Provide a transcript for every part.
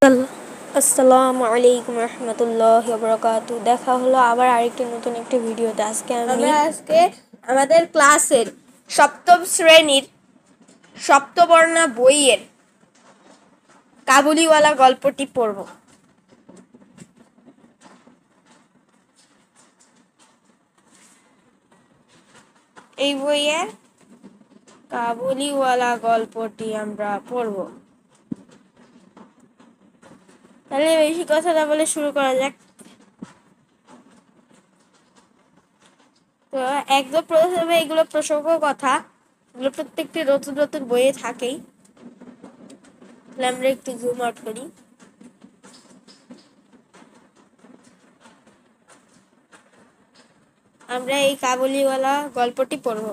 আসসালামু আলাইকুম রহমতুল্লাহি ওয়া বারাকাতুহু। দেখা হলো আবার আরেকটি নতুন একটি ভিডিওতে। আজকে আমাদের ক্লাসের সপ্তম শ্রেণীর সপ্তবর্ণ বইয়ের কাবুলিওয়ালা গল্পটি পড়ব। এই বইয়ের কাবুলিওয়ালা গল্পটি আমরা পড়ব। তাহলে বেশি কথা না বলে শুরু করা যাক। তো একদম প্রথমে এগুলো প্রসঙ্গ কথা, এগুলো প্রত্যেকটি নতুন নতুন বইয়ে থাকেই। আমরা একটু জুম আউট করি। আমরা এই কাবুলিওয়ালা গল্পটি পড়ব।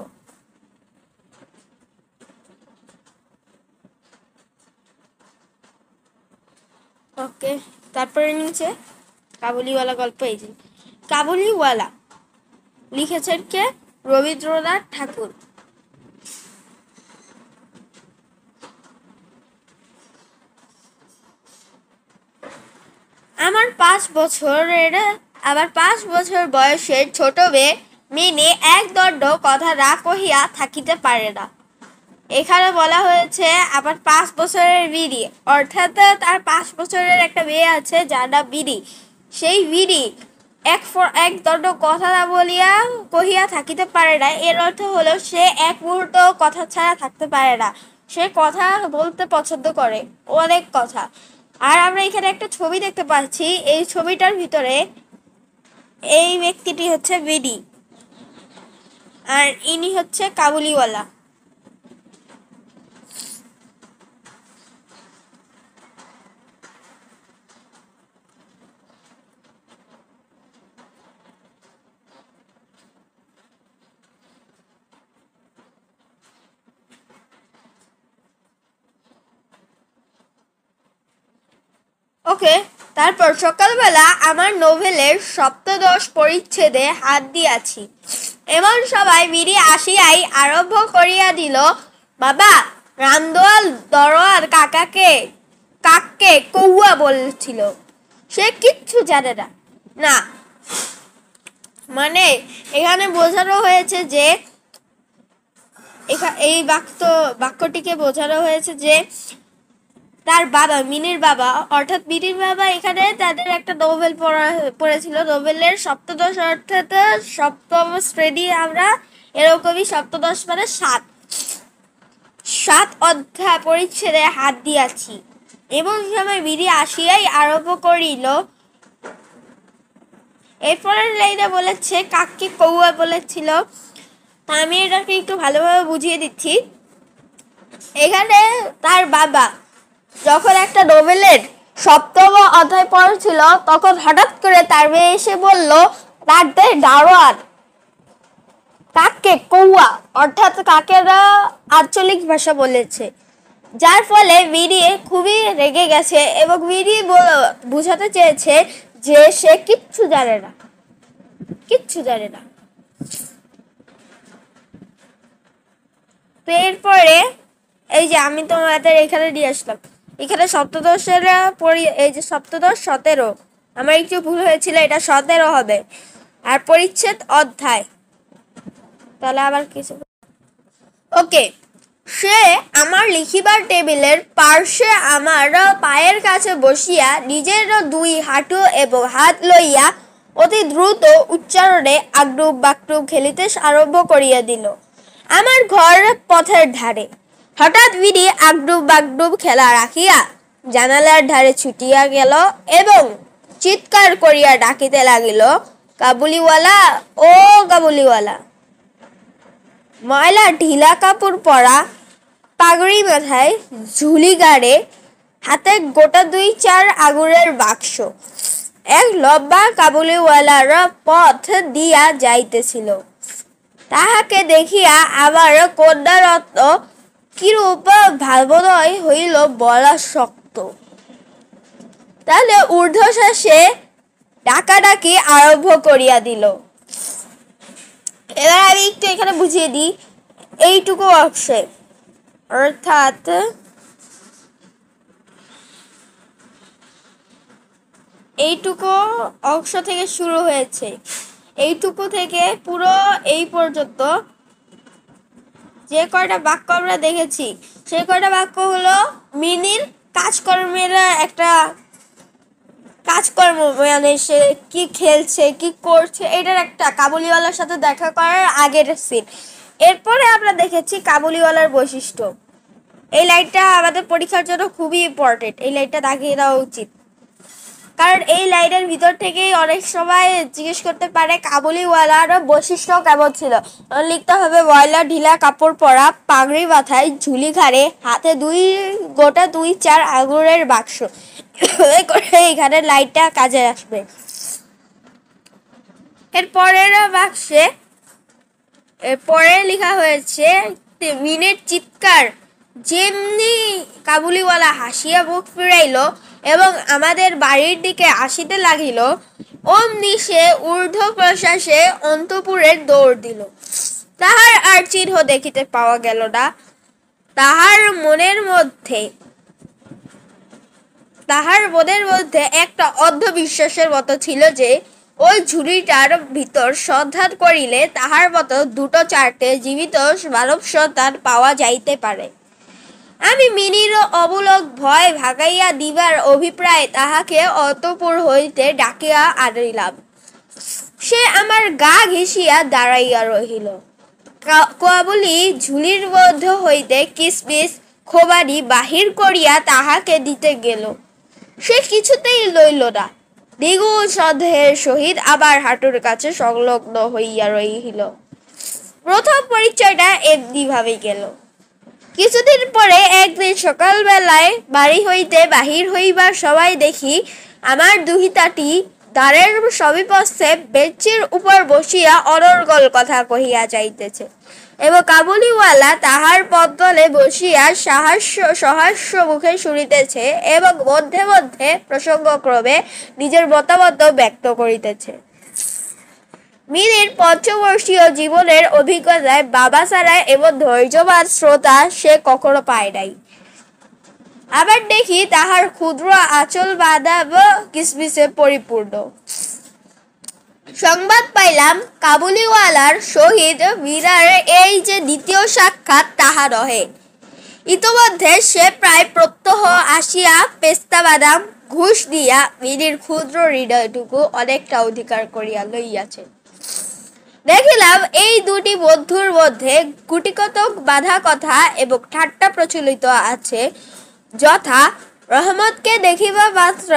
ওকে, তারপরে নিচে কাবুলিওয়ালা গল্প। এই যে কাবুলিওয়ালা লিখেছেন কে? রবীন্দ্রনাথ ঠাকুর। আমার 5 বছর বয়সের ছোট মেয়ে মিনি এক দণ্ড কথা না কহিয়া থাকিতে পারে না। এখানে বলা হয়েছে আবার 5 বছরের বিড়ি, অর্থাৎ তার 5 বছরের একটা মেয়ে আছে যার নাম বিড়ি। সেই বিড়ি এক দণ্ড কথা না বলিয়া কহিয়া থাকিতে পারে না। এর অর্থ হলো সে এক মুহূর্ত কথা ছাড়া থাকতে পারে না। সে কথা বলতে পছন্দ করে, অনেক কথা। আর আমরা এখানে একটা ছবি দেখতে পাচ্ছি। এই ছবিটার ভিতরে এই ব্যক্তিটি হচ্ছে বিড়ি আর ইনি হচ্ছে কাবুলিওয়ালা। ওকে, তারপর সকালবেলা আমার নোভেলের সপ্তদশ পরিচ্ছেদে হাত দিয়াছি, এমন সবাই বিড়ি আসিয়াই আরম্ভ করিয়া দিল, বাবা রামদোয়াল দরোয়ার কাককে কৌয়া বলছিল। সে কিচ্ছু জানে না। না মানে এখানে বোঝানো হয়েছে যে এই বাক্যটিকে বোঝানো হয়েছে যে তার বাবা, মিনির বাবা, অর্থাৎ মিনির বাবা এখানে তাদের একটা নোবেল পড়েছিল। নোবেলের সপ্তদশ অর্থাৎ সপ্তম শ্রেণী। আমরা এরকমই, সপ্তদশ মানে 7 অধ্যায় পরিচ্ছেদে হাত দিয়াছি, এবং সময় বিড়ি আসিয়াই আরম্ভ করিল। এরপরের লাইনে বলেছে কাককে কৌয়া বলেছিল। আমি এটাকে একটু ভালোভাবে বুঝিয়ে দিচ্ছি। এখানে তার বাবা যখন একটা নোবেলের সপ্তম অধ্যায় পড়ছিল, তখন হঠাৎ করে তার মেয়ে এসে বলল তার দারোয়ান কাককে কৌয়া, অর্থাৎ কাকেরা আঞ্চলিক ভাষা বলেছে, যার ফলে মিনি খুবই রেগে গেছে এবং মিনি বুঝাতে চেয়েছে যে সে কিচ্ছু জানে না। তো এরপরে এই যে আমি তোমাদের এখানে নিয়ে আসলাম, এখানে সপ্তদশের এই যে সপ্তদশ 17, আমার একটু ভুল হয়েছিল, এটা 17 হবে। আর পরিচ্ছেদ অধ্যায়, তাহলে আবার কিছু। ওকে, সে আমার লিখিবার টেবিলের পার্শ্বে আমার পায়ের কাছে বসিয়া নিজের 2 হাঁটু এবং হাত লইয়া অতি দ্রুত উচ্চারণে আগডুব বাগডুব খেলিতে আরম্ভ করিয়া দিল। আমার ঘর পথের ধারে। হঠাৎ বিড়ি আগডুব বাগডুব খেলা রাখিয়া জানালার ধারে ছুটিয়া গেল এবং চিৎকার করিয়া ডাকিতে লাগিল, কাবুলিওয়ালা, ও কাবুলিওয়ালা। ময়লা ঢিলা কাপড় পরা, পাগড়ি মাথায়, ঝুলি গাড়ে, হাতে গোটা 2-4 আগুনের বাক্স, এক লম্বা কাবুলিওয়ালার পথ দিয়া যাইতেছিল। তাহাকে দেখিয়া আমার কন্যারত্ন কিরূপ ভাবোদয় হইল বলা শক্ত। তাহলে ঊর্ধ্বশ্বাসে ডাকাডাকি আরম্ভ করিয়া দিল। এবার আমি একটু এখানে বুঝিয়ে দিই এইটুকু অংশে, অর্থাৎ এইটুকু অংশ থেকে শুরু হয়েছে, এইটুকু থেকে পুরো এই পর্যন্ত যে কয়টা বাক্য আমরা দেখেছি সেই কয়টা বাক্য হলো মিনির কাজকর্মের একটা কাজকর্ম, মানে সে কি খেলছে কি করছে এটার একটা কাবুলিওয়ালার সাথে দেখা করার আগের সিন। এরপরে আমরা দেখেছি কাবুলিওয়ালার বৈশিষ্ট্য। এই লাইনটা আমাদের পরীক্ষার জন্য খুবই ইম্পর্টেন্ট, এই লাইনটা দাগিয়ে দেওয়া উচিত, কারণ এই লাইনের ভিতর থেকেই অনেক সময় জিজ্ঞেস করতে পারে কাবুলিওয়ালার বৈশিষ্ট্য কেমন ছিল। লিখতে হবে ময়লা ঢিলা কাপড় পরা, পাগড়ি মাথায়, ঝুলি ঘাড়ে, হাতে গোটা 2-4 আঙুরের বাক্স। এখানে লাইটটা কাজে আসবে। এর পরের বাক্সে পরে লেখা হয়েছে মিনের চিৎকার যেমনি কাবুলিওয়ালা হাসিয়া মুখ ফিরাইল এবং আমাদের বাড়ির দিকে আসিতে লাগিল, অমনি সে ঊর্ধ্ব প্রশ্বাসে অন্তপুরের দৌড় দিল। তাহার আর চিহ্ন দেখিতে পাওয়া গেল না। তাহার মনের মধ্যে একটা অন্ধবিশ্বাসের মতো ছিল যে ওই ঝুড়িটার ভিতর সন্ধান করিলে তাহার মতো 2-4টে জীবিত মানব সন্তান পাওয়া যাইতে পারে। আমি মিনির অবলক ভয় ভাগাইয়া দিবার অভিপ্রায় তাহাকে অন্তঃপুর হইতে ডাকিয়া আনিলাম। সে আমার গা ঘেঁষিয়া দাঁড়াইয়া রহিল। কাবুলি ঝুলির মধ্য হইতে কিসমিস খোবানি বাহির করিয়া তাহাকে দিতে গেল। সে কিছুতেই লইল না, দ্বিগুণ সন্দেহের সহিত আবার হাঁটুর কাছে সংলগ্ন হইয়া রহিল। প্রথম পরিচয়টা এমনি ভাবে গেল। কিছুদিন পরে একদিন সকালবেলায় বাড়ি হইতে বাহির হইবার সময় দেখি আমার দুহিতাটি দ্বারের সমীপস্থে বেঞ্চির উপর বসিয়া অনর্গল কথা কহিয়া যাইতেছে এবং কাবুলিওয়ালা তাহার পদতলে বসিয়া সহাস্য মুখে শুনিতেছে এবং মধ্যে মধ্যে প্রসঙ্গক্রমে নিজের মতামত ব্যক্ত করিতেছে। মিনির পঞ্চবর্ষীয় জীবনের অভিজ্ঞতায় বাবা ছাড়া এবং ধৈর্যবান শ্রোতা সে কখনো পায় নাই। আবার দেখি তাহার ক্ষুদ্র আঁচল বাঁধাব কিসমিসে পরিপূর্ণ। সংবাদ পাইলাম কাবুলিওয়ালার সহিত মীরার এই যে দ্বিতীয় সাক্ষাৎ তাহা নহে। ইতোমধ্যে সে প্রায় প্রত্যহ আসিয়া পেস্তা বাদাম ঘুষ দিয়া মিনির ক্ষুদ্র হৃদয়টুকু অনেকটা অধিকার করিয়া লইয়াছে। দেখিলাম এই দুটি বন্ধুর মধ্যে গুটিকতক বাধা কথা এবং ঠাট্টা প্রচলিত আছে, যথা রহমতকে দেখিবা মাত্র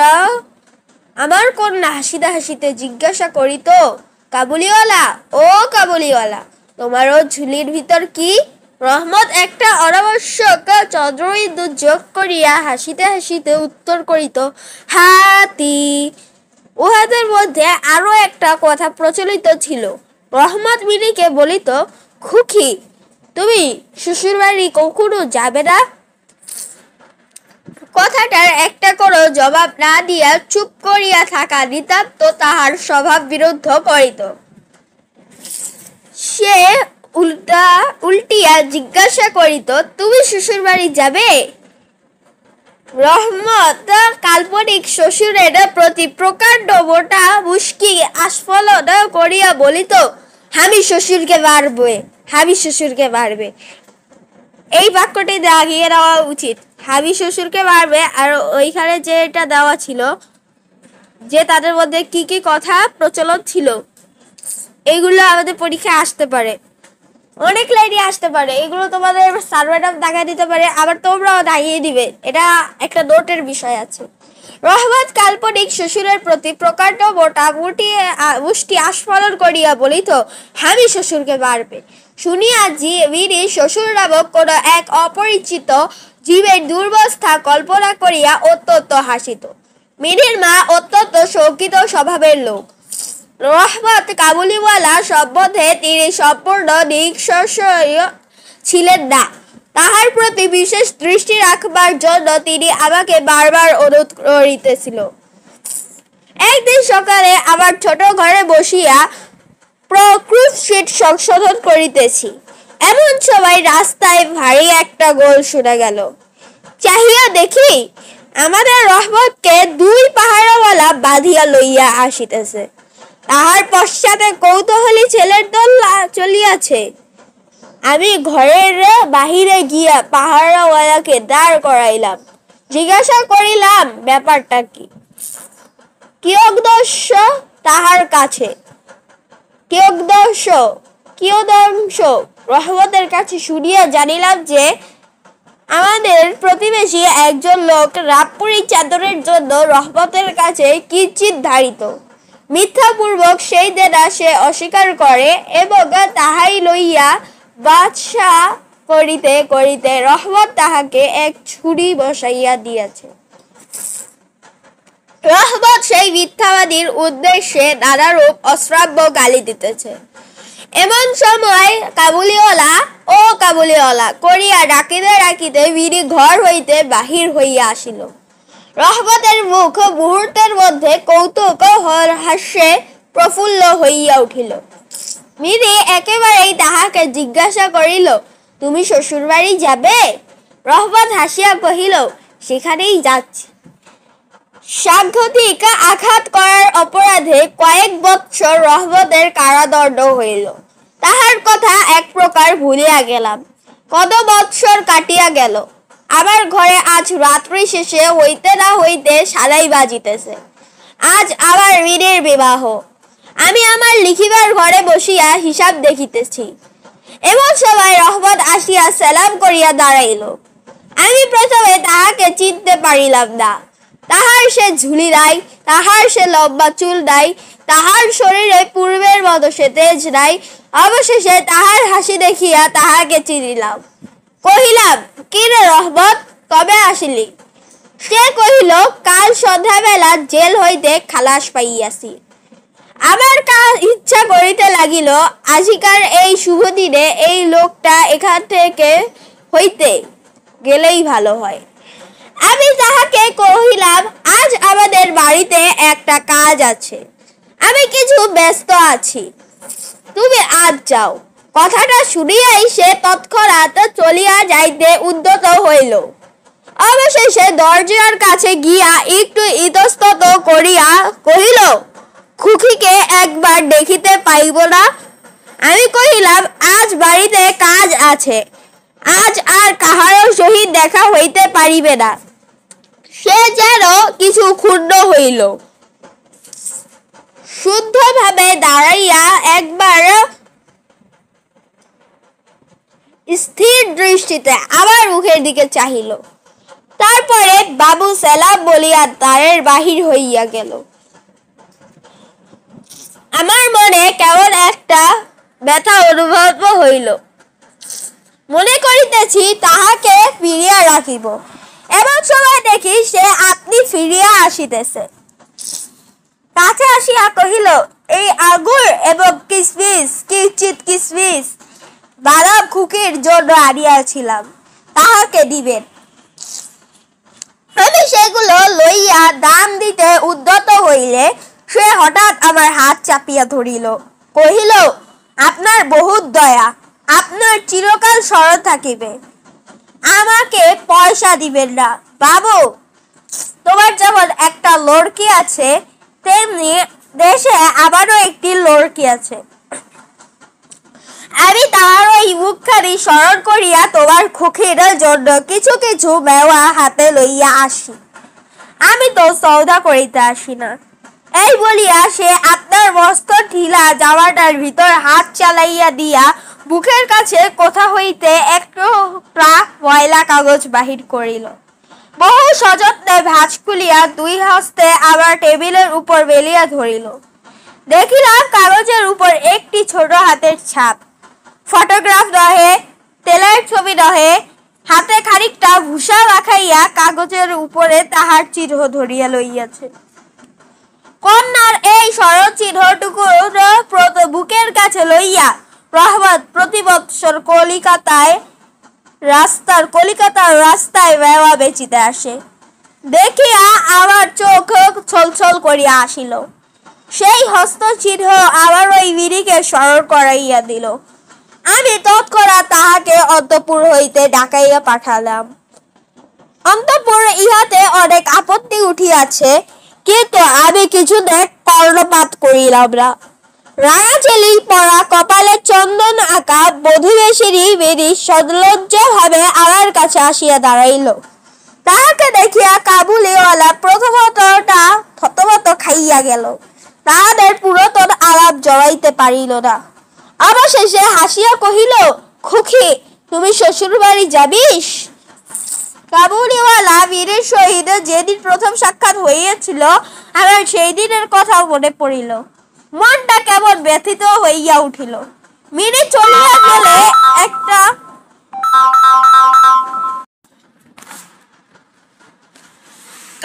আমার কন্যা হাসিতে হাসিতে জিজ্ঞাসা করিত, কাবুলিওয়ালা ও কাবুলিওয়ালা তোমার ও ঝুলির ভিতর কি? রহমত একটা অনাবশ্যক চন্দ্রবিন্দু যোগ করিয়া হাসিতে হাসিতে উত্তর করিত, হাতি। উহাদের মধ্যে আরো একটা কথা প্রচলিত ছিল। রহমত মিনিকে বলিত, খুকি তুমি শ্বশুর বাড়ি কখনো যাবে না? কথাটার একটা কোনো জবাব না দিয়া চুপ করিয়া থাকা নিতান্ত তাহার স্বভাব বিরুদ্ধ করিত। সে উল্টিয়া জিজ্ঞাসা করিত, তুমি শ্বশুর বাড়ি যাবে? রহমত কাল্পনিক শ্বশুরের প্রতি প্রকাণ্ড মোটা মুশকি আস্ফালন করিয়া বলিত, আমি শ্বশুরকে মারবে। এই বাক্যটি দাগিয়ে দেওয়া উচিত, হাবি শ্বশুরকে মারবে। আর ওইখানে যে এটা দেওয়া ছিল যে তাদের মধ্যে কি কি কথা প্রচলন ছিল, এইগুলো আমাদের পরীক্ষায় আসতে পারে, অনেক লাইনই আসতে পারে। এগুলো তোমাদের স্যার ম্যাডাম দাগিয়ে দিতে পারে, আবার তোমরাও দাগিয়ে দিবে, এটা একটা নোটের বিষয় আছে। রহমত কাল্পনিক শ্বশুরের প্রতি প্রকাণ্ড মোটা মুষ্টি আস্ফালন করিয়া বলিত, আমি শ্বশুরকে মারবে। শুনিয়া মিনি শ্বশুর নামক কোন এক অপরিচিত জীবের দুর্বস্থা কল্পনা করিয়া অত্যন্ত হাসিত। মিনির মা অত্যন্ত শঙ্কিত স্বভাবের লোক। রহমত কাবুলিওয়ালা সম্বন্ধে তিনি সম্পূর্ণ নিঃসংশয় ছিলেন না। তাহার প্রতি বিশেষ দৃষ্টি রাখবার জন্য তিনি আমাকে বারবার অনুরোধ করিতেছিল। একদিন সকালে আমার ছোট ঘরে বসিয়া প্রুফ শিট সংশোধন করিতেছি, এমন সময় রাস্তায় ভারী একটা গোল শোনা গেল। চাহিয়া দেখি আমাদের রহমতকে 2 পাহারাওয়ালা বাঁধিয়া লইয়া আসিতেছে। তাহার পশ্চাতে কৌতূহলী ছেলের দল চলিয়াছে। আমি ঘরের বাহিরে গিয়া পাহারাওয়ালাকে দাঁড় করাইলাম, জিজ্ঞাসা করিলাম ব্যাপারটা কি। কিয়দংশ তাহার কাছে কিয়দংশ রহমতের কাছে শুনিয়া জানিলাম যে আমাদের প্রতিবেশী একজন লোক রাবপুরী চাদরের জন্য রহমতের কাছে কিঞ্চিৎ ধারিত। মিথ্যাপূর্বক সেই দেনা সে অস্বীকার করে এবং তাহাই লইয়া বাদশা করিতে করিতে রহমত তাহাকে এক ছুরি বসাইয়া দিয়াছে। রহমত সেই মিথ্যাবাদীর উদ্দেশ্যে নানারূপ অশ্রাব্য গালি দিতেছে। এমন সময় কাবুলিওয়ালা করিয়া ডাকিতে ডাকিতে বিড়ি ঘর হইতে বাহির হইয়া আসিল। রহমতের মুখ মুহূর্তের মধ্যে কৌতুক হাস্যে প্রফুল্ল হইয়া উঠিল। মিরি একেবারেই তাহাকে জিজ্ঞাসা করিল, তুমি শ্বশুর বাড়ি যাবে? রহমত হাসিয়া কহিল, সেখানেই যাচ্ছি। সাংঘাতিক আঘাত করার অপরাধে কয়েক বৎসর রহমতের কারাদণ্ড হইল। তাহার কথা এক প্রকার ভুলিয়া গেলাম। কত বৎসর কাটিয়া গেল। আমার ঘরে আজ রাত্রি শেষে হইতে না হইতে সালাই বাজিতেছে। আজ আবার মিরির বিবাহ। আমি আমার লিখিবার ঘরে বসিয়া হিসাব দেখিতেছি। এমন সময় রহমত আসিয়া সালাম করিয়া দাঁড়াইল। আমি প্রথমে তাহাকে চিনতে পারিলাম না। তাহার সে ঝুলি নাই, তাহার সে লম্বা চুল নাই, তাহার শরীরে পূর্বের মতো সে তেজ নাই। অবশেষে তাহার হাসি দেখিয়া তাহাকে চিনিলাম। কহিলাম, কি রে রহমত, কবে আসিলি? সে কহিল, কাল সন্ধ্যাবেলা জেল হইতে খালাস পাইয়াছি। আমার ইচ্ছা করিতে লাগিল, আজিকার এই শুভ দিনে এই লোকটা এখান থেকে হইতে গেলেই ভালো হয়। আমি তাহাকে কহিলাম, আজ আমাদের বাড়িতে একটা কাজ আছে, আমি কিছু ব্যস্ত আছি, তুমি আজ যাও। কথাটা শুনিয়াই সে তৎক্ষণাৎ চলিয়া যাইতে উদ্যত হইল। অবশেষে দরজার কাছে গিয়া একটু ইতস্তত করিয়া কহিল, খুকিকে একবার দেখিতে পাইব না? আমি কহিলাম, আজ বাড়িতে কাজ আছে, আজ আর কাহারও সহিত দেখা হইতে পারিবে না। সে যেন কিছু ক্ষুণ্ণ হইল। শুদ্ধভাবে দাঁড়াইয়া একবার স্থির দৃষ্টিতে আমার মুখের দিকে চাহিল। তারপরে বাবু সালাম বলিয়া দ্বারের বাহির হইয়া গেল। আমার মনে কেমন একটা ব্যথা অনুভব হইল। মনে করিতেছি তাহাকে ফিরিয়া রাখিব। এমন সময় দেখি সে আপনি ফিরিয়া আসিতেছে। কাছে আসিয়া কহিল, এই আঙ্গুর এবং কিসমিস বাদাম খুকির জন্য আনিয়াছিলাম, তাহাকে দিবেন। আমি সেগুলো লইয়া দাম দিতে উদ্যত হইলে সে হঠাৎ আমার হাত চাপিয়া ধরিল। কহিল, আপনার বহুত দয়া, আপনার চিরকাল স্মরণ থাকিবে। আমাকে পয়সা দিবেন না বাবু। তোমার যেমন একটা লড়কি আছে, তেমনি দেশে আমারও একটি লড়কি আছে। আমি তাহার ওই মুখখানি স্মরণ করিয়া তোমার খুকির জন্য কিছু কিছু মেওয়া হাতে লইয়া আসি। আমি তো সওদা করিতে আসি না। এই বলিয়া সে আপনার মস্ত ঢিলা জামাটার ভিতর হাত চালাইয়া দিয়া বুকের কাছে কোথা হইতে একটা ময়লা কাগজ বাহির করিল। বহু সযত্নে ভাঁজ খুলিয়া দুই হস্তে আবার টেবিলের উপর বেলিয়া ধরিল। দেখিলাম কাগজের উপর একটি ছোট হাতের ছাপ, ফটোগ্রাফ নহে, তেলের ছবি নহে। হাতে খানিকটা ভূষা রাখাইয়া কাগজের উপরে তাহার চিহ্ন ধরিয়া লইয়াছে। কন্যার এই সরল চিহ্নটুকু বুকের কাছে লইয়া রহমত প্রতি বৎসর কলিকাতার রাস্তায় মেওয়া বেচিতে আসে। দেখিয়া আমার চোখ ছলছল করিয়া আসিল। সেই হস্তচিহ্ন আবার ওই মিরিকে স্মরণ করাইয়া দিল। আমি তৎক্ষণাৎ তাহাকে অন্তঃপুর হইতে ডাকাইয়া পাঠালাম। অন্তঃপুর ইহাতে অনেক আপত্তি উঠিয়াছে। কিন্তু আমি কিছুতে কর্ণপাত করিলাম না। রাঙা চেলি পরা কপালে চন্দন আঁকা বধূবেশিনী বেরি সলজ্জ ভাবে আমার কাছে আসিয়া দাঁড়াইল। তাহাকে দেখিয়া কাবুলিওয়ালা প্রথমতটা থতমত খাইয়া গেল। তাহাদের পুরাতন আলাপ জড়াইতে পারিল না। অবশেষে হাসিয়া কহিল, খুকি, তুমি শ্বশুর বাড়ি যাবিস? কাবুলিওয়ালা বীরের সহিত যেদিন প্রথম সাক্ষাৎ হইয়াছিল, আমার সেই দিনের কথা মনে পড়িল। মনটা কেমন ব্যথিত হইয়া উঠিল। মিনি চলিয়া গেলে একটা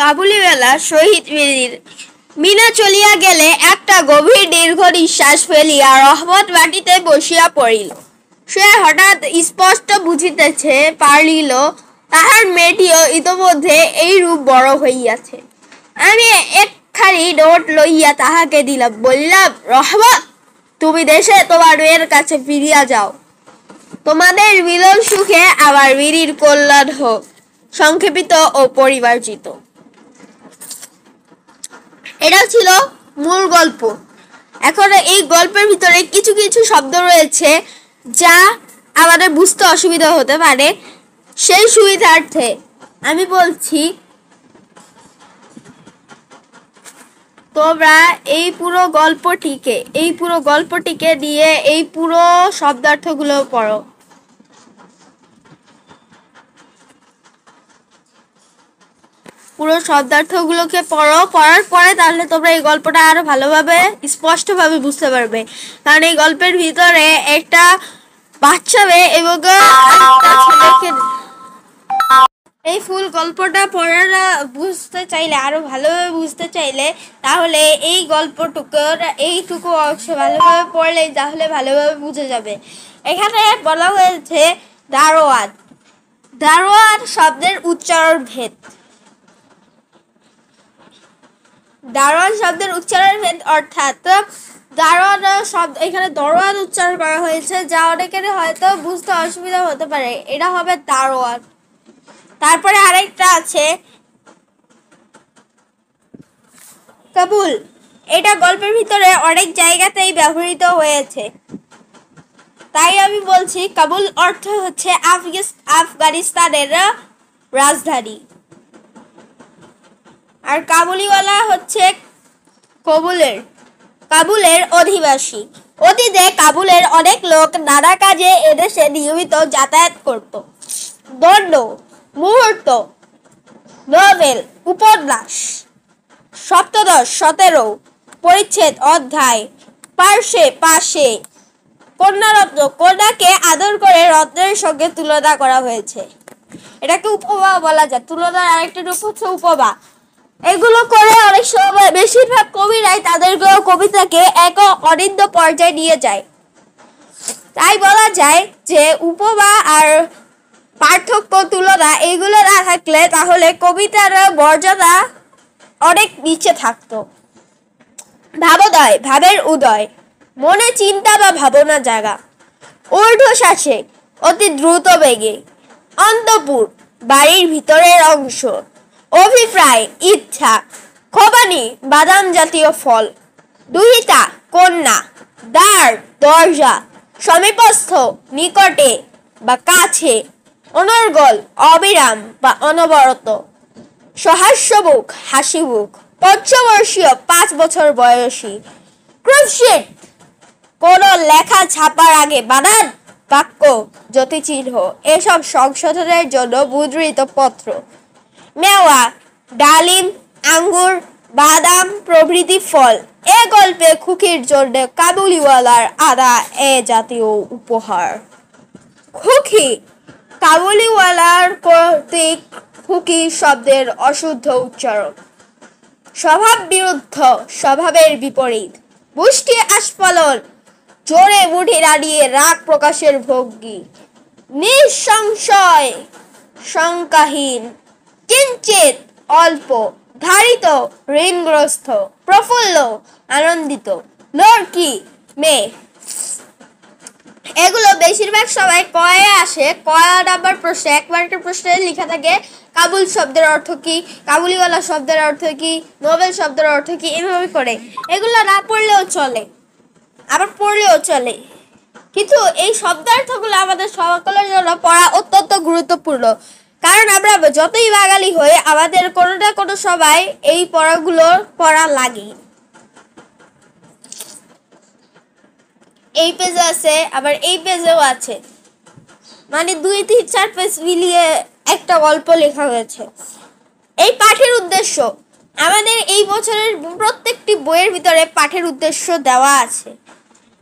কাবুলিওয়ালা সহিত মিনা চলিয়া গেলে একটা গভীর দীর্ঘ নিঃশ্বাস ফেলিয়া রহমত মাটিতে বসিয়া পড়িল। সে হঠাৎ স্পষ্ট বুঝিতেছে পারিল তাহার মেয়েটিও ইতোমধ্যে এই রূপ বড় হইয়াছে। আমি একখানি নোট লইয়া তাহাকে দিলাম, বললাম, রহমত, তুমি দেশে তোমার মেয়ের কাছে ফিরিয়া যাও। তোমাদের মিলন সুখে আমার মিরির কল্যাণ হোক। সংক্ষেপিত ও পরিমার্জিত। এটা ছিল মূল গল্প। এখন এই গল্পের ভিতরে কিছু কিছু শব্দ রয়েছে যা আমাদের বুঝতে অসুবিধা হতে পারে। সেই সুবিধার্থে আমি বলছি, তোমরা এই পুরো গল্পটিকে দিয়ে এই পুরো শব্দার্থগুলো পড়ো। পড়ার পরে তাহলে তোমরা এই গল্পটা আরো ভালোভাবে স্পষ্টভাবে বুঝতে পারবে। কারণ এই গল্পের ভিতরে একটা বাচ্চা মেয়ে এবং একটা ছেলেকে, এই ফুল গল্পটা পড়ারা বুঝতে চাইলে, আরো ভালোভাবে বুঝতে চাইলে, তাহলে এই গল্পটুকুর এইটুকু অংশ ভালোভাবে পড়লে তাহলে ভালোভাবে বুঝে যাবে। এখানে বলা হয়েছে দারোয়ান। দারোয়ান শব্দের উচ্চারণ ভেদ। দারোয়ান শব্দের উচ্চারণ ভেদ অর্থাৎ দারোয়ান শব্দ এখানে দরওয়ান উচ্চারণ করা হয়েছে, যা অনেকের হয়তো বুঝতে অসুবিধা হতে পারে। এটা হবে দারোয়ান। তারপরে আরেকটা আছে কাবুল। এটা গল্পের ভিতরে অনেক জায়গাতেই ব্যবহৃত হয়েছে, তাই আমি বলছি কাবুল অর্থ হচ্ছে আফগানিস্তানের রাজধানী, আর কাবুলিওয়ালা হচ্ছে কাবুলের অধিবাসী। অতীতে কাবুলের অনেক লোক নানা কাজে এদেশে নিয়মিত যাতায়াত করত। দণ্ড, মুহূর্ত, নোবেল, উপন্যাস, সপ্তদশ, 17 পরিচ্ছেদ, অধ্যায়, পাশে কন্যারত্ন, কন্যাকে আদর করে রত্নের সঙ্গে তুলনা করা হয়েছে। এটাকে উপমা বলা যায়। তুলনার আরেকটা রূপ হচ্ছে উপমা। এগুলো করে অনেক সময় বেশিরভাগ কবিরাই তাদের কবিতাকে এক অনিন্দ পর্যায়ে নিয়ে যায়। তাই বলা যায় যে উপমা আর পার্থক্য, তুলনা এগুলো না থাকলে তাহলে কবিতার মর্যাদা অনেক নিচে থাকতো। ভাবোদয়, ভাবের উদয়, মনে চিন্তা বা ভাবনা জাগা। ঊর্ধ্বশ্বাসে, অতি দ্রুত বেগে। অন্তঃপুর, বাড়ির ভিতরের অংশ। অভিপ্রায়, ইচ্ছা। খোবানি, বাদাম জাতীয় ফল। দুহিতা, কন্যা। দ্বার, দরজা। সমীপস্থ, নিকটে বা কাছে। অনর্গল, অবিরাম বা অনবরত। সহাস্যমুখ, হাসিমুখ। পঞ্চবর্ষীয়, 5 বছর বয়সী। ক্রুশিট, কোন লেখা ছাপার আগে বানান, বাক্য, জ্যোতিচিহ্ন এসব সংশোধনের জন্য মুদ্রিত পত্র। মেওয়া, ডালিম, আঙ্গুর, বাদাম প্রভৃতি ফল। এ গল্পে খুকির জন্য কাবুলিওয়ালার আদা এ জাতীয় উপহার। খুকি, কাবুলিওয়ালার কর্তৃক খুকি শব্দের অশুদ্ধ উচ্চারণ। স্বভাব বিরুদ্ধ, স্বভাবের বিপরীত। মুষ্টি আস্ফালন, জোরে মুঠি নাড়িয়ে রাগ প্রকাশের ভঙ্গি। নিঃসংশয়, শঙ্কাহীন। কিঞ্চিত, অল্প। ধারিত, ঋণগ্রস্ত। প্রফুল্ল, আনন্দিত। লড়কি, মেয়ে। এগুলো বেশিরভাগ সময় কয়ে আসে। কয়া নাম্বার প্রশ্নে, এক মার্কের প্রশ্নে লেখা থাকে কাবুল শব্দের অর্থ কি, কাবুলিওয়ালা শব্দের অর্থ কি, নোবেল শব্দের অর্থ কি, এভাবে করে। এগুলো না পড়লেও চলে, আবার পড়লেও চলে, কিন্তু এই শব্দার্থগুলো আমাদের সকলের জন্য পড়া অত্যন্ত গুরুত্বপূর্ণ। কারণ আমরা যতই বাঙালি হই, আমাদের কোনো না কোনো সময় এই পড়াগুলো পড়া লাগে। এই পেজে আছে, আবার এই পেজেও আছে, মানে 2-3-4 পেজ মিলিয়ে একটা গল্প লেখা হয়েছে। এই পাঠের উদ্দেশ্য, আমাদের এই বছরের প্রত্যেকটি বইয়ের ভিতরে পাঠের উদ্দেশ্য দেওয়া আছে।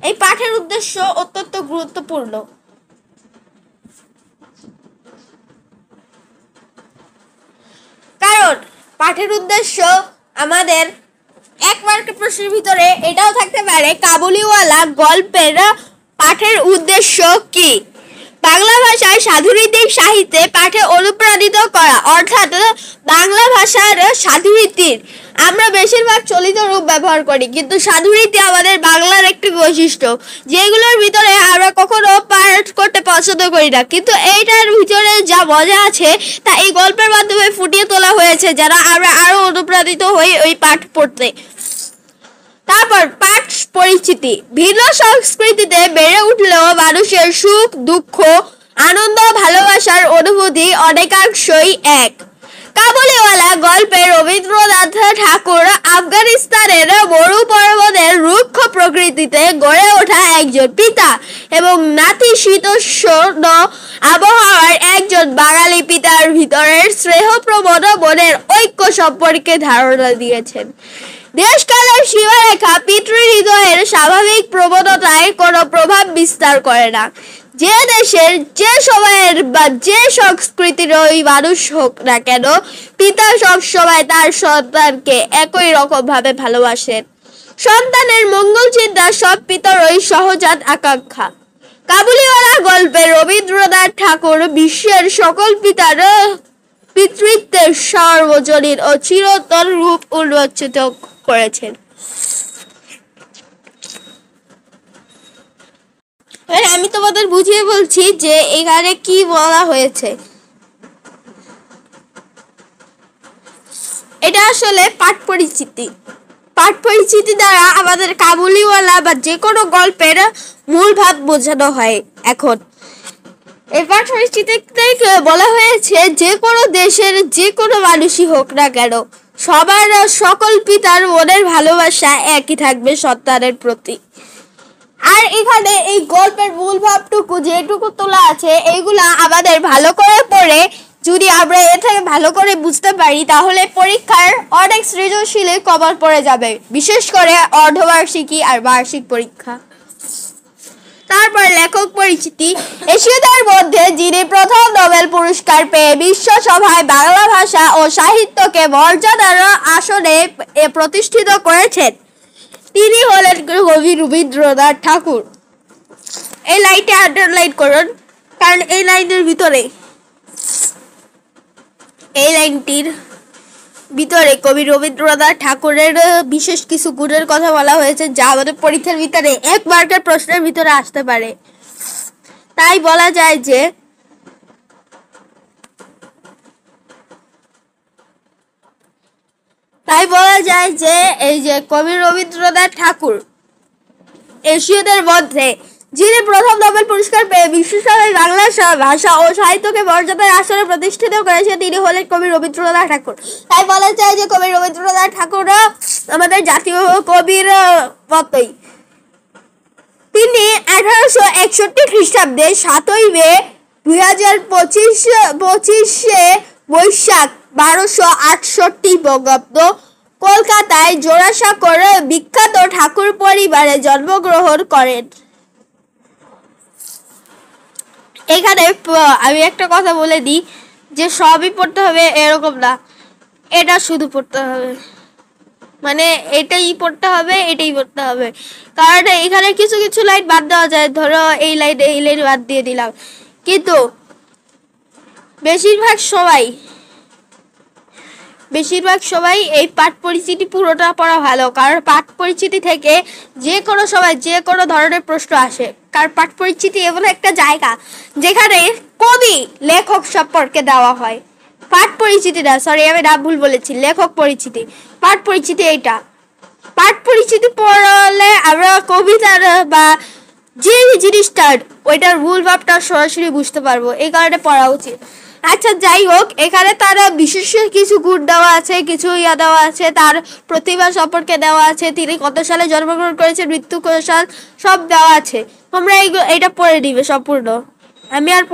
এই পাঠের উদ্দেশ্য অত্যন্ত গুরুত্বপূর্ণ। কারণ পাঠের উদ্দেশ্য আমাদের এক মার্কের প্রশ্নের ভিতরে এটাও থাকতে পারে, কাবুলিওয়ালা গল্পের পাঠের উদ্দেশ্য কি। বাংলা ভাষায় সাধুরীতিক সাহিত্যে পাঠে অনুপ্রাণিত করা, অর্থাৎ বাংলা ভাষার সাধুরীতির আমরা বেশিরভাগ চলিত রূপ ব্যবহার করি, কিন্তু সাধুরীতি আমাদের বাংলার একটি বৈশিষ্ট্য, যেগুলোর ভিতরে আমরা কখনো পাঠ করতে পছন্দ করি না, কিন্তু এইটার ভিতরে যা মজা আছে তা এই গল্পের মাধ্যমে ফুটিয়ে তোলা হয়েছে, যেন আমরা আরো অনুপ্রাণিত হই ওই পাঠ পড়তে। তারপর পাঠ পরিচিতি, ভিন্ন সংস্কৃতিতে বেড়ে উঠলেও মানুষের সুখ দুঃখ আনন্দ ভালোবাসার অনুভূতি অনেকাংশই এক। কাবুলিওয়ালা গল্পে রবীন্দ্রনাথ ঠাকুর আফগানিস্তানের মরু পর্বতের রুক্ষ প্রকৃতিতে গড়ে ওঠা একজন পিতা এবং নাতিশীতোষ্ণ আবহাওয়ার একজন বাঙালি পিতার ভিতরের স্নেহপ্রবণ মনের ঐক্য সম্পর্কে ধারণা দিয়েছেন। দেশকালের সীমারেখা পিতৃহৃদয়ের স্বাভাবিক প্রবণতায় কোনো প্রভাব বিস্তার করে না। যে দেশের যে সময়ের বা যে সংস্কৃতির ওই মানুষ হোক না কেন, পিতা সবসময় তার সন্তানকে একই রকম ভাবে ভালোবাসেন। সন্তানের মঙ্গল চিন্তা সব পিতারই সহজাত আকাঙ্ক্ষা। কাবুলিওয়ালা গল্পে রবীন্দ্রনাথ ঠাকুর বিশ্বের সকল পিতার পিতৃত্বের সার্বজনীন ও চিরন্তন রূপ উন্মোচিত করেছেন। আমি তোমাদের বুঝিয়ে বলছি যে এখানে কি বলা হয়েছে। এটা আসলে পাঠ পরিচিতি। পাঠ পরিচিতি দ্বারা আমাদের কাবুলিওয়ালা বা যে কোনো গল্পের মূল ভাব বোঝানো হয়। এখন এই পাঠ পরিচিতিতে বলা হয়েছে যে কোনো দেশের যে কোনো মানুষই হোক না কেন, সবার সকল পিতার মনের ভালোবাসা একই থাকবে সন্তানের প্রতি। আর এখানে এই গল্পের মূল ভাবটুকু যেটুকু তোলা আছে, এইগুলা আমাদের ভালো করে পড়ে যদি আমরা এ থেকে ভালো করে বুঝতে পারি, তাহলে পরীক্ষার অনেক সৃজনশীলে কভার পড়ে যাবে, বিশেষ করে অর্ধবার্ষিকী আর বার্ষিক পরীক্ষা। তারপর লেখক পরিচিতি, এশীয়দের মধ্যে যিনি প্রথম নোবেল পুরস্কার পেয়ে বিশ্ব সভায় বাংলা ভাষা ও সাহিত্যকে মর্যাদার আসনে প্রতিষ্ঠিত করেছেন, তিনি হলেন কবি রবীন্দ্রনাথ ঠাকুর। এই লাইনটা আন্ডারলাইন করুন, কারণ এই লাইনটির ভিতরে কবি রবীন্দ্রনাথ ঠাকুরের বিশেষ কিছু গুণের কথা বলা হয়েছে, যা আমাদের পরীক্ষার ভিতরে এক মার্কের প্রশ্নের ভিতরে আসতে পারে। তাই বলা যায় যে এই যে কবি রবীন্দ্রনাথ ঠাকুর এশীয়দের মধ্যে যিনি প্রথম নোবেল পুরস্কার পেয়ে বিশ্বসভায় বাংলা ভাষা ও সাহিত্যকে মর্যাদার আসনে প্রতিষ্ঠিত করেছে, তিনি হলেন কবি রবীন্দ্রনাথ ঠাকুর। তাই বলা যায় যে কবি রবীন্দ্রনাথ ঠাকুর আমাদের জাতীয় কবির মতোই। তিনি 1861 খ্রিস্টাব্দে 7ই মে 2025 বৈশাখ 1268 বঙ্গাব্দ কলকাতায় জোড়াসাঁকোর বিখ্যাত ঠাকুর পরিবারে জন্মগ্রহণ করেন। এখানে আমি একটা কথা বলে দিই যে সবই পড়তে হবে এরকম না, এটা শুধু পড়তে হবে, মানে এটাই পড়তে হবে, কারণ এখানে কিছু কিছু লাইন বাদ দেওয়া যায়। ধরো এই লাইন বাদ দিয়ে দিলাম, কিন্তু বেশিরভাগ সবাই এই পাঠ পরিচিতি পুরোটা পড়া ভালো, কারণ পাঠ পরিচিতি থেকে যে কোনো সময় যে কোনো ধরনের প্রশ্ন আসে। কার পাঠ পরিচিতি এমন একটা জায়গা যেখানে কবি লেখক সম্পর্কে দেওয়া হয়। পাঠ পরিচিতি না, সরি আমি নাম ভুল বলেছি, লেখক পরিচিতি। পাঠ পরিচিতি এইটা। পাঠ পরিচিতি পড়ালে আমরা কবিতার বা যে জিনিসটার ওইটার ভুল ভাবটা সরাসরি বুঝতে পারবো, এই কারণে পড়া উচিত। আচ্ছা যাই হোক, এখানে তার বিশেষ কিছু গুণ দেওয়া আছে, কিছু দেওয়া আছে, তার প্রতিভা সম্পর্কে দেওয়া আছে, তিনি কত সালে জন্মগ্রহণ করেছেন, মৃত্যু সাল সব দেওয়া আছে। তোমরা এইটা পড়ে নিবে সম্পূর্ণ। আমি আর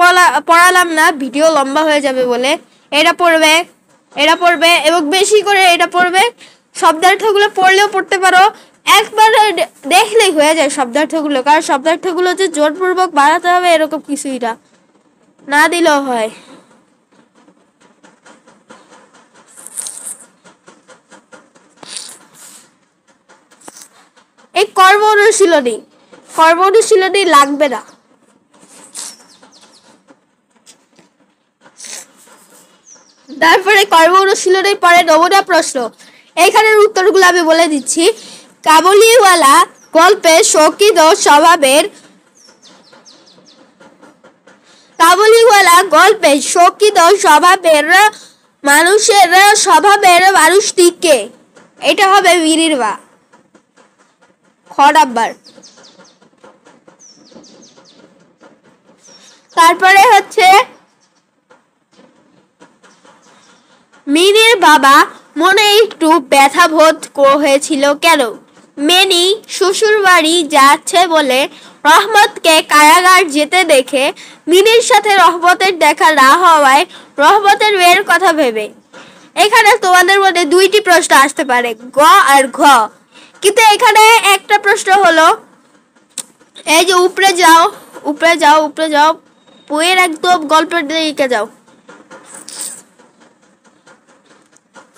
পড়ালাম না, ভিডিও লম্বা হয়ে যাবে বলে। এটা পড়বে এবং বেশি করে এটা পড়বে। শব্দার্থগুলো পড়লেও পড়তে পারো, একবার দেখলেই হয়ে যায় শব্দার্থগুলো, কারণ শব্দার্থগুলো যে জোরপূর্বক বাড়াতে হবে এরকম কিছুই না দিলেও হয়। এই কর্ম অনুশীলনী লাগবে না। তারপরে কর্ম অনুশীলনের পরে নমুনা প্রশ্ন। এইখানের উত্তরগুলো আমি বলে দিচ্ছি। কাবুলিওয়ালা গল্পে শৌখিন স্বভাবের মানুষটিকে, এটা হবে বীরির বা খ নাম্বার। তারপরে হচ্ছে মিনির বাবা মনে একটু ব্যথা বোধ হয়েছিল কেন? মেনি শ্বশুর বাড়ি যাচ্ছে বলে রহমতকে কারাগার যেতে দেখে মিনির সাথে রহমতের দেখা না হওয়ায় রহমতের মেয়ের কথা ভেবে। এখানে তোমাদের মধ্যে দুইটি প্রশ্ন আসতে পারে, গ আর ঘ, কিন্তু এখানে একটা প্রশ্ন হলো, এই যে উপরে যাও বইয়ের একদম গল্পের দিকে যাও।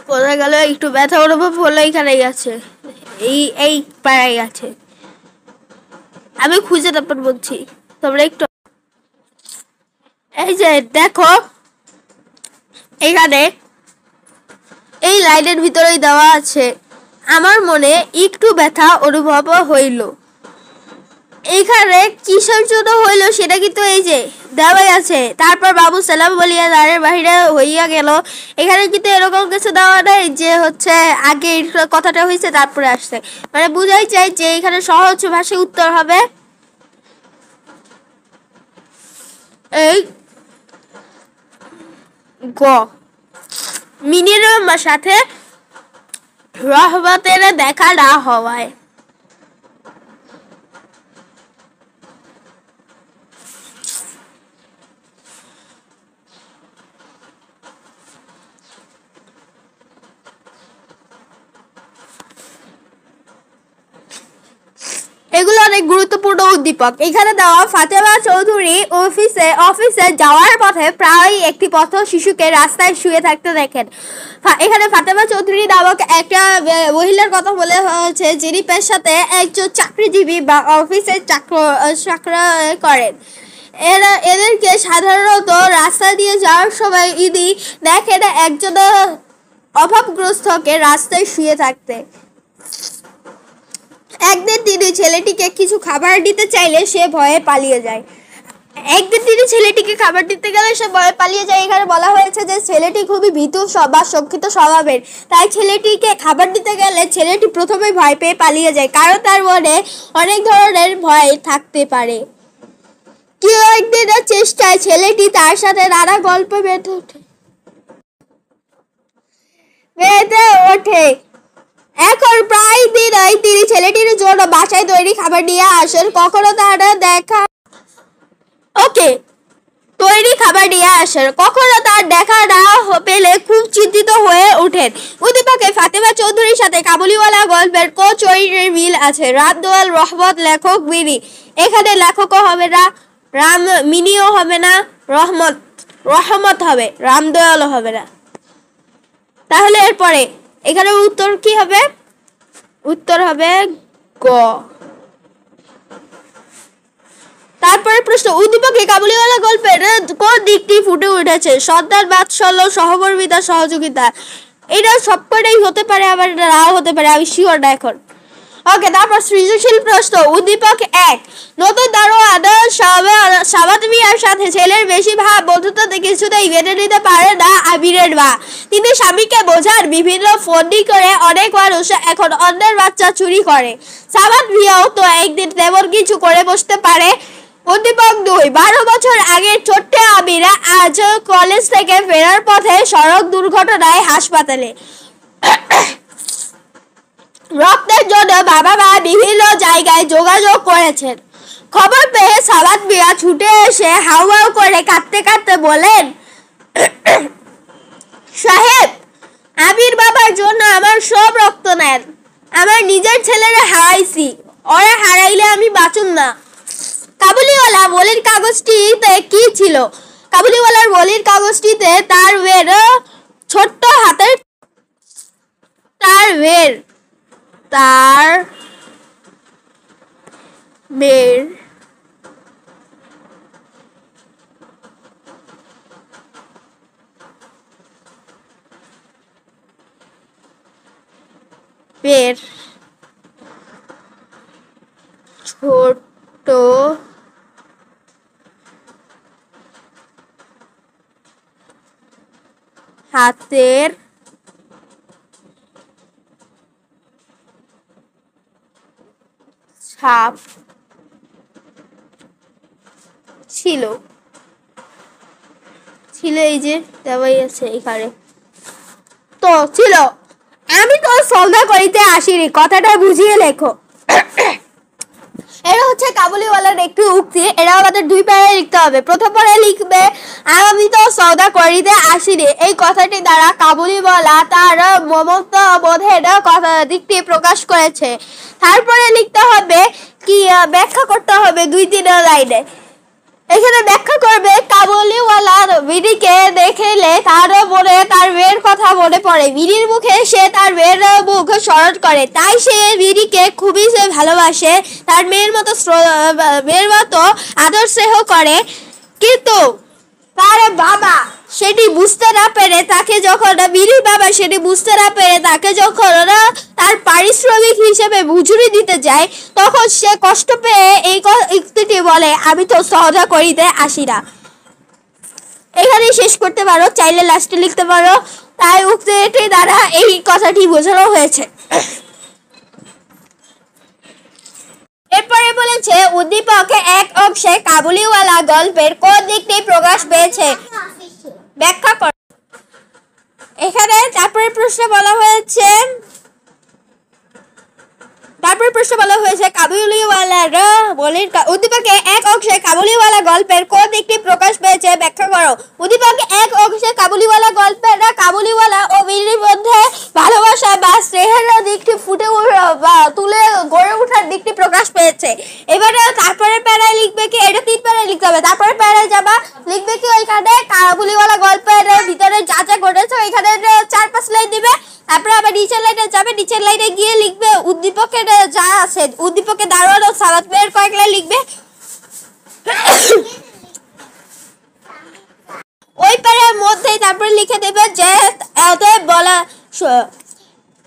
কোথায় গেল? একটু ব্যথা অনুভব হলো, এইখানেই আছে, এই পাড়াই আছে। আমি খুঁজে তারপর বলছি, তোমরা একটু এই যে দেখো, এখানে এই লাইনের ভিতরেই দেওয়া আছে, আমার মনে একটু ব্যথা অনুভব হইল। এইখানে কিসের জন্য হইল সেটা কিন্তু এই যে দেওয়াই আছে। তারপর বাবু সালাম বলিয়া দ্বারের বাহিরে হইয়া গেল। এখানে কিন্তু এরকম কিছু দেওয়া নেই যে হচ্ছে আগে কথাটা হয়েছে তারপরে আসছে, মানে বুঝাই চাই যে এখানে সহজ ভাষায় উত্তর হবে এই গ, মিনির সাথে রহমতের দেখা না হওয়ায়। এগুলো অনেক গুরুত্বপূর্ণ উদ্দীপক। এখানে দেওয়া ফাতেমা চৌধুরী অফিসে যাওয়ার পথে প্রায় একটি পথ শিশুকে রাস্তায় শুয়ে থাকতে দেখেন। এখানে ফাতেমা চৌধুরী নামক একটা মহিলার কথা বলে হয়েছে, যিনি পেশাতে একজন চাকরিজীবী বা অফিসে চাকরি করেন। এদেরকে সাধারণত রাস্তা দিয়ে যাওয়ার সময় ইনি দেখেন একজন অভাবগ্রস্তকে রাস্তায় শুয়ে থাকতে। একদিন তিনি ছেলেটিকে কিছু খাবার দিতে চাইলে সে ভয়ে পালিয়ে যায়। এখানে বলা হয়েছে যে ছেলেটি খুবই ভীতু বা শঙ্কিত স্বভাবের, তাই ছেলেটিকে খাবার দিতে গেলে ছেলেটি প্রথমে ভয় পেয়ে পালিয়ে যায়, কারণ তার মনে অনেক ধরনের ভয় থাকতে পারে। কেউ একদিনের চেষ্টায় ছেলেটি তার সাথে নানা গল্প বেঁধে ওঠে। এখন প্রায় দিনই তিনি ছেলেটির জন্য বাসায় তৈরি খাবার নিয়ে আসেন। কখনো তার দেখা না পেলে খুব চিন্তিত হয়ে ওঠেন। উদ্দীপকে ফাতেমা চৌধুরীর সাথে কাবুলিওয়ালা গল্পের চরিত্রের মিল আছে। রামদয়াল রহমত লেখক মিনি, এখানে লেখকও হবে না, মিনিও হবে না, রহমত হবে, রামদয়ালও হবে না। তাহলে এরপরে এখানে উত্তর কি হবে? উত্তর হবে গ। তারপরে প্রশ্ন, উদ্দীপকে কাবুলিওয়ালা গল্পের কোন দিকটি ফুটে উঠেছে? সন্তান, বাৎসল্য, সহমর্মিতা, সহযোগিতা। এটা সবকটাই হতে পারে, আবার নাও হতে পারে, আমি শিওর না এখন। ওকে, তারপর সৃজনশীল প্রশ্ন। উদ্দীপক 1, নতুন দারোয়ান সাবাত মিয়ার সাথে ছেলের বেশি ভাব বন্ধুত্ব কিছুতেই মেনে নিতে পারে না আবিরের মা। তিনি স্বামীকে বোঝান বিভিন্ন ফন্দি করে অনেক মানুষ এখন অন্যের বাচ্চা চুরি করে। সাবাত মিয়াও তো একদিন তেমন কিছু করে বসতে পারে। উদ্দীপক 2, 12 বছর আগের ছোট্ট আবিরা আজ কলেজ থেকে ফেরার পথে সড়ক দুর্ঘটনায় হাসপাতালে। রক্তের জন্য বাবা মা বিভিন্ন জায়গায় যোগাযোগ করেছেন। খবর পেয়ে সাবাত মিয়া ছুটে এসে হাউমাউ করে কাঁদতে কাঁদতে বলেন, সাহেব, আবির বাবার জন্য আমার সব রক্ত নেন। আমার নিজের ছেলেরা হারাইছি, ওরা হারাইলে আমি বাঁচুম না। কাবুলিওয়ালা বলির কাগজটিতে কি ছিল? কাবুলিওয়ালার বলির কাগজটিতে তার বের ছোট্ট হাতের তার বের ছোট্ট হাতের ছাপ ছিল এই যে দেওয়াই আছে এখানে। তো ছিল, আমি তো সৌদা করিতে আসিনি, কথাটা বুঝিয়ে লেখো। এটা হচ্ছে কাবুলিওয়ালার একটি উক্তি। এটা আমাদের 2 প্যারায় লিখতে হবে। প্রথম প্যারায় লিখবে, আমি তো সৌদা করিতে আসিনি। এই কথাটি দ্বারা কাবুলিওয়ালা তার মমত্ব বোধের দিকটি প্রকাশ করেছে। তারপরে লিখতে হবে কি, ব্যাখ্যা করতে হবে 2-3 লাইনে। এখানে ব্যাখ্যা করবে, কাবুলিওয়ালা বিড়িকে দেখলে তার মনে তার মেয়ের কথা মনে পড়ে। বিড়ির মুখে সে তার মেয়ের মুখ স্মরণ করে, তাই সে বিড়িকে খুবই ভালোবাসে, তার মেয়ের মতো আদর স্নেহ করে। কিন্তু তার বাবা সেটি বুঝতে না পেরে তাকে যখন বিড়ির বাবা সেটি বুঝতে না পেরে তাকে যখন তার পারিশ্রমিক হিসেবে মজুরি দিতে যায়, তখন সে কষ্ট পেয়ে এই উক্তিটি বলে, আমি তো সওদা করিতে আসি না। এখানেই শেষ করতে পারো, চাইলে লাস্টে লিখতে পারো। তাই উক্তিটি দ্বারা এই কথাটি বোঝানো হয়েছে। এরপরে বলেছে, উদ্দীপক 1 অংশে কাবুলিওয়ালা গল্পের কোন দিকটি প্রকাশ পেয়েছে ব্যাখ্যা কর। এখানে তারপরে প্রশ্নে বলা হয়েছে কাবুলিওয়ালার বলির উদ্দীপকে 1 অংশে কাবুলিওয়ালা গল্পের কোন দিকটি প্রকাশ পেয়েছে ব্যাখ্যা করো। উদ্দীপকে 1 অংশে কাবুলিওয়ালা গল্পের কাবুলিওয়ালা ও বিড়ির মধ্যে ভালোবাসা বা স্নেহের দিকটি তুলে গড়ে ওঠার দিকটি প্রকাশ পেয়েছে। এবারে তারপরে প্যারায় লিখবে কি, এটা 3 প্যারায় লিখতে হবে। তারপরে প্যারায় যাবা, লিখবে কি ওইখানে কাবুলিওয়ালা গল্পের ভিতরে যা যা ঘটেছে ওইখানে 4-5 লাইন দিবে। তারপরে আবার নিচের লাইনে যাবে, নিচের লাইনে গিয়ে লিখবে উদ্দীপকের যা আছে, উদ্দীপকের দারোয়ান ও সাবাত মিয়ার কয়েক লাইন লিখবে। ওই প্যারার মধ্যে তারপরে লিখে দেবে যে বলা,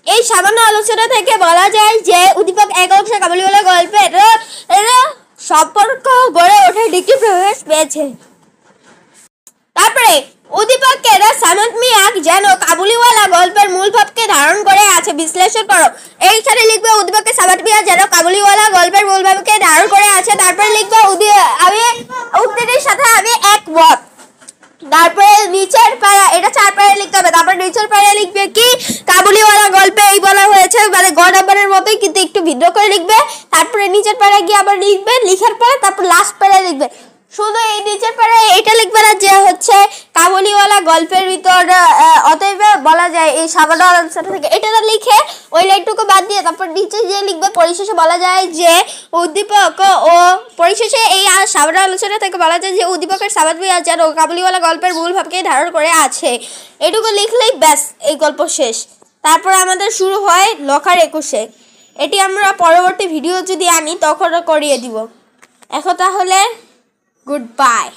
এই সামান্য আলোচনা থেকে বলা যায় যে উদ্দীপক 1 অংশে কাবুলিওয়ালা গল্পের সম্পর্ক গড়ে ওঠার দিকটি প্রকাশ পেয়েছে। তারপরে উদ্দীপকের সাবাত মিয়া যেন কাবুলিওয়ালা গল্পের মূল ভাবকে ধারণ করে আছে বিশ্লেষণ করো। এইখানে লিখবে উদ্দীপকের সাবাত মিয়া যেন কাবুলিওয়ালা গল্পের মূল ভাবকে ধারণ করে আছে। তারপরে লিখবে আমি উক্তিটির সাথে আমি একমত। তারপরে নিচের প্যারা, এটা 4 প্যারায় লিখতে হবে। তারপরে নিচের প্যারায় লিখবে কি, কাবুলিওয়ালা গল্পে এই বলা হয়েছে, মানে গ নাম্বারের মতোই কিন্তু একটু ভিন্ন করে লিখবে। তারপরে নিচের প্যারায় গিয়ে আবার লিখবে, লিখার পরে তারপর লাস্ট প্যারায় লিখবে। শুধু এই নিচের প্যারায় এটা লিখবে না যে হচ্ছে কাবুলিওয়ালা গল্পের ভিতর অতএব বলা যায় এই সামান্য আলোচনা থেকে, এটা না লিখে ওই লাইনটুকু বাদ দিয়ে তারপর নিচে যে লিখবে পরিশেষে বলা যায় যে উদ্দীপক ও পরিশেষে এই সামান্য আলোচনা থেকে বলা যায় যে উদ্দীপকের সাবাত মিয়া যেন কাবুলিওয়ালা গল্পের মূল ভাবকে ধারণ করে আছে। এটুকু লিখলেই ব্যাস, এই গল্প শেষ। তারপর আমাদের শুরু হয় লখার 21-এ। এটি আমরা পরবর্তী ভিডিও যদি আনি তখন করিয়ে দিব। এখন তাহলে গুড বাই।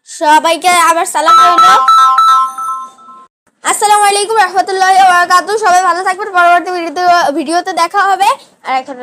সবাইকে আবার সালাম রইল। আলাইকুম রহমতুল্লাহি ওয়া বারাকাতুহু। সবাই ভালো থাকবেন, পরবর্তী ভিডিওতে দেখা হবে। আর এখন